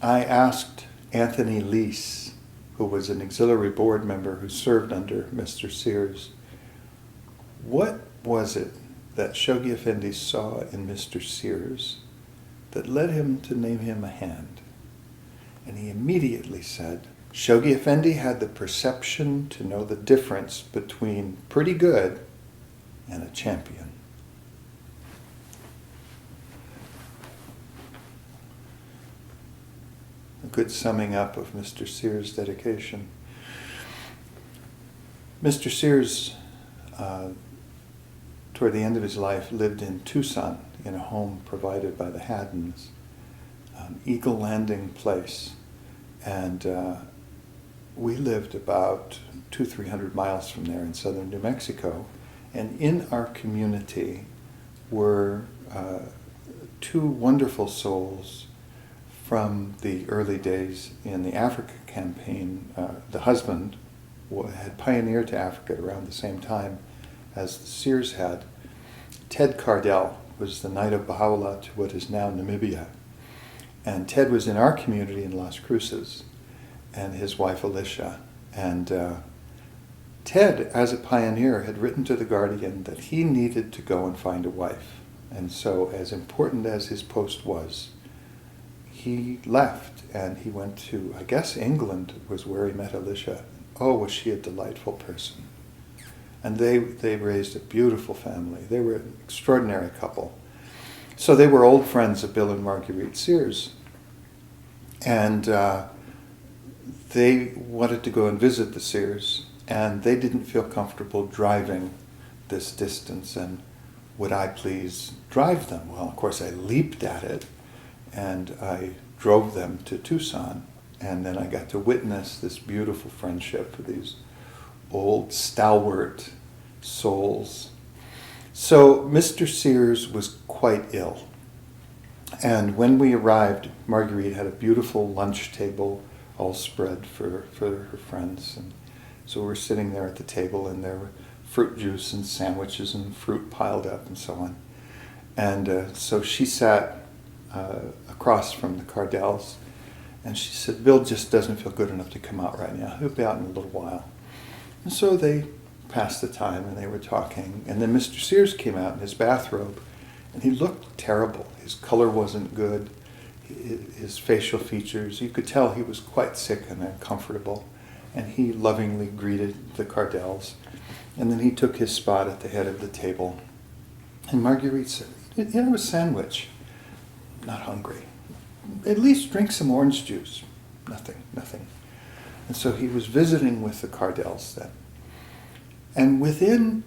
I asked Anthony Leese, who was an auxiliary board member who served under Mr. Sears, what was it that Shoghi Effendi saw in Mr. Sears that led him to name him a hand? And he immediately said, Shoghi Effendi had the perception to know the difference between pretty good and a champion. A good summing up of Mr. Sears' dedication. Mr. Sears, toward the end of his life, lived in Tucson in a home provided by the Haddons, Eagle Landing Place. And we lived about 200-300 miles from there in southern New Mexico. And in our community were two wonderful souls from the early days in the Africa campaign. The husband had pioneered to Africa around the same time as the Sears had. Ted Cardell was the Knight of Baha'u'llah to what is now Namibia. And Ted was in our community in Las Cruces, and his wife Alicia. And Ted, as a pioneer, had written to the Guardian that he needed to go and find a wife. And so, as important as his post was, he left and he went to, I guess England was where he met Alicia. Oh, was she a delightful person. And they raised a beautiful family. They were an extraordinary couple. So they were old friends of Bill and Marguerite Sears. And they wanted to go and visit the Sears, and they didn't feel comfortable driving this distance. And would I please drive them? Well, of course, I leaped at it, and I drove them to Tucson. And then I got to witness this beautiful friendship with these old, stalwart souls. So Mr. Sears was quite ill. And when we arrived, Marguerite had a beautiful lunch table all spread for her friends. And so we're sitting there at the table, and there were fruit juice and sandwiches and fruit piled up and so on. And so she sat across from the Cardells, and she said, Bill just doesn't feel good enough to come out right now. He'll be out in a little while. And so they passed the time, and they were talking. And then Mr. Sears came out in his bathrobe, and he looked terrible. His color wasn't good. His facial features, you could tell he was quite sick and uncomfortable. And he lovingly greeted the Cardells. And then he took his spot at the head of the table. And Marguerite said, you have a sandwich. Not hungry. At least drink some orange juice. Nothing. And so he was visiting with the Cardells then. And within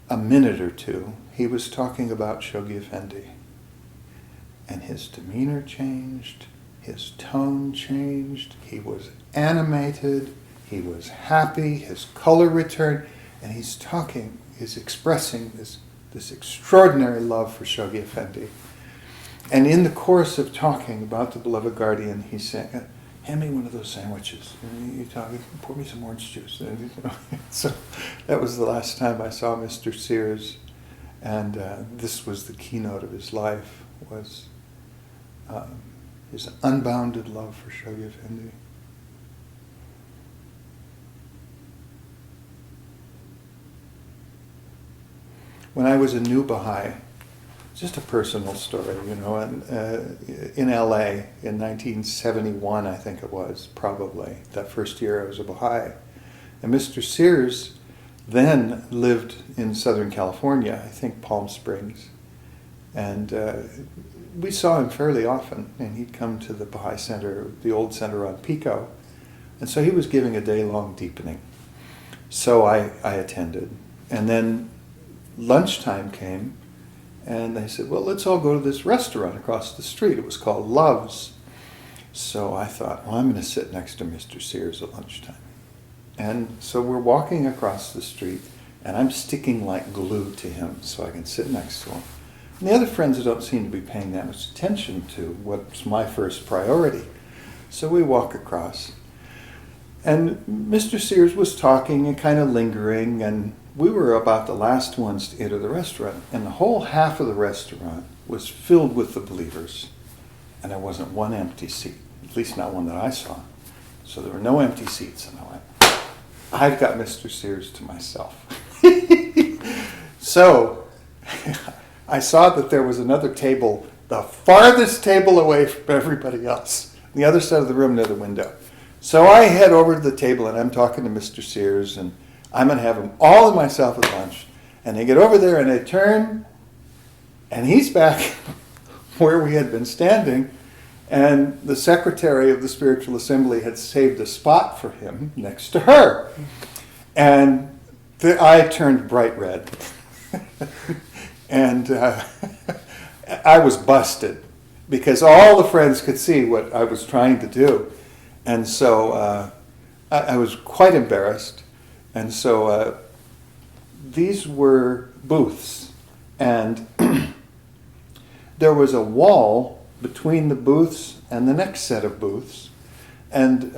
a minute or two, he was talking about Shoghi Effendi. And his demeanor changed, his tone changed, he was animated, he was happy, his color returned, and he's expressing this extraordinary love for Shoghi Effendi. And in the course of talking about the beloved guardian, he said, hand me one of those sandwiches. You pour me some orange juice. So that was the last time I saw Mr. Sears. And this was the keynote of his life, was his unbounded love for Shoghi Effendi. When I was a new Baha'i, just a personal story, and, in LA in 1971, I think it was, probably, that first year I was a Baha'i. And Mr. Sears then lived in Southern California, I think Palm Springs. And we saw him fairly often, and he'd come to the Baha'i Center, the old center on Pico. And so he was giving a day-long deepening. So I attended. And then lunchtime came, and they said, well, let's all go to this restaurant across the street. It was called Love's. So I thought, well, I'm going to sit next to Mr. Sears at lunchtime. And so we're walking across the street, and I'm sticking like glue to him so I can sit next to him. And the other friends don't seem to be paying that much attention to what's my first priority. So we walk across. And Mr. Sears was talking and kind of lingering, and we were about the last ones to enter the restaurant. And the whole half of the restaurant was filled with the believers. And there wasn't one empty seat. at least not one that I saw. So there were no empty seats, and I went, I've got Mr. Sears to myself. So I saw that there was another table, the farthest table away from everybody else, on the other side of the room near the window. So I head over to the table, and I'm talking to Mr. Sears, and I'm going to have him all to myself at lunch. And I get over there, and I turn, and he's back where we had been standing, and the secretary of the spiritual assembly had saved a spot for him next to her. And I turned bright red. And I was busted because all the friends could see what I was trying to do. And so I was quite embarrassed. And so these were booths. And there was a wall between the booths and the next set of booths. And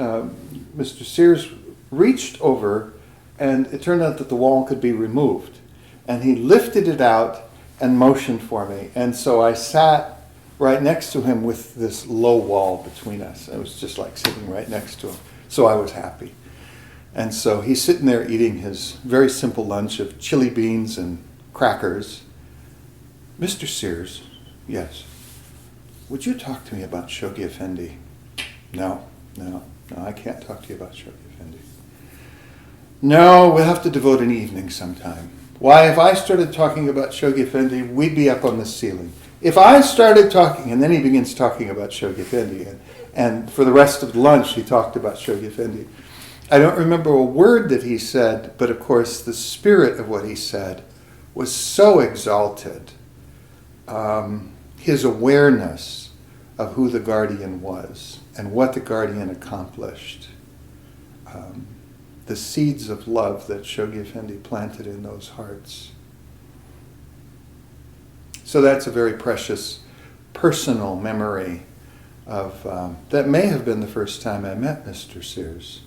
Mr. Sears reached over, and it turned out that the wall could be removed. And he lifted it out and motioned for me. And so I sat right next to him with this low wall between us. It was just like sitting right next to him. So I was happy. And so he's sitting there eating his very simple lunch of chili beans and crackers. Mr. Sears, yes, would you talk to me about Shoghi Effendi? No, I can't talk to you about Shoghi Effendi. No, we'll have to devote an evening sometime. Why, if I started talking about Shoghi Effendi, we'd be up on the ceiling. If I started talking, and then he begins talking about Shoghi Effendi, and for the rest of the lunch he talked about Shoghi Effendi. I don't remember a word that he said, but of course the spirit of what he said was so exalted. His awareness of who the guardian was and what the guardian accomplished. The seeds of love that Shoghi Effendi planted in those hearts. So that's a very precious personal memory of that may have been the first time I met Mr. Sears.